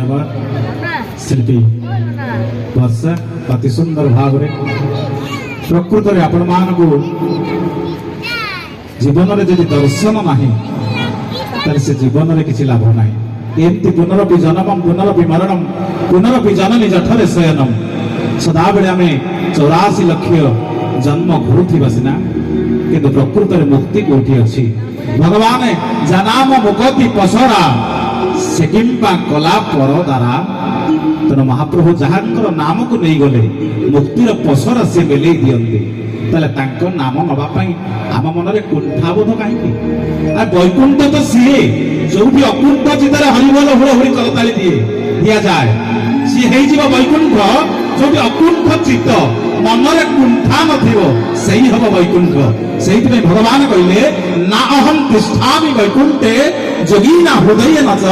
धन्यवाद शिल्पी वर्षा अति सुंदर भाव प्रकृत में आपण मान को जीवन में जदि दर्शन नाही से जीवन में किसी लाभ ना एमती पुनरपि जन्मम पुनरपि मरणम पुनरपि जननी जठरे शयनम सदा बेले आम 84 लक्ष जन्म घुरुवा सीना किंतु प्रकृत में मुक्ति कोठी अच्छी भगवान जनाम मुकति पसरा से किंपा कला पर द्वारा तेणु महाप्रभु जहांकर नाम को नहीं गले मुक्तिर पसरा से बेले दियंते ताले तांको नाम नवापाई आम मनरे कुंठाबोध कहीं वैकुंठ तो सीए जो भी अकुंठ चितार हरिबोल हुड़हुड़ी करताली दिया जाए सी हो वैकुंठ जो भी अकुंठ चित्त मनरे कुंठा नई हम वैकुंठ से भगवान कहले ना अहम तिष्ठामि वैकुंठे जोगीना हृदय न च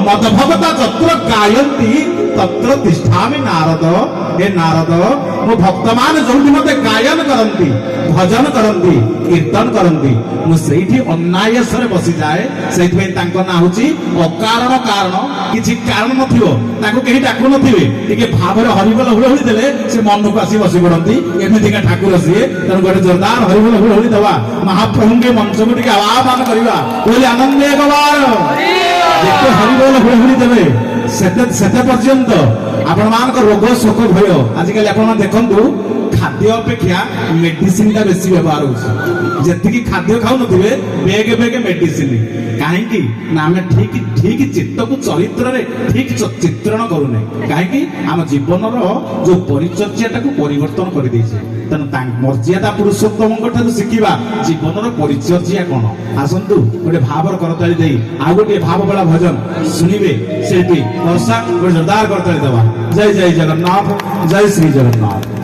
मदभगता तत्र गायन्ति तत्र तिष्ठामि नारद हे नारद मो भक्त मान जो मते गायन करंती भजन करंती कीर्तन करंती मुझे अनायास बसी जाए से ना हूँ अकारण कारण किसी कारण नथिबो ताको केही डाकु नथिबे टिके भावरे हरिबोल हुड़हुड़ी देले से मन को आसी बसी पड़ती एमितिका ठाकुर सीए तेणु गोटे जोरदार हरिबोल हुड़हुड़ी दवा महाप्रभु के मंच को टिके आह्वान करवा बोले आनंद जेते हरिबोल हुड़हुड़ी देवे सेते पर्यंत आपण मान रोग शोक भय आजिकल आपण देखु खाद्य अपेक्षा मेडिसिन टा बेसी व्यवहार होती खाद्य खाऊ नथिबे बेगे बेगे मेडिसिन कहीं ना आम ठीक ठीक चित्त को चरित्र रे ठीक चित्रण करूने कहीं आम जीवन जो परिचर्या को परिवर्तन कर देछे तेणु मर्यादा पुरुषोत्तम शिखा जीवन परिचर्या कौन आसतु गोटे भावर करताली दे आ गोटे भाव वाला भजन शुणवे शिल्पी वर्षा गोटे जोरदार करताली देवा जय जय जगन्नाथ जय श्री जगन्नाथ।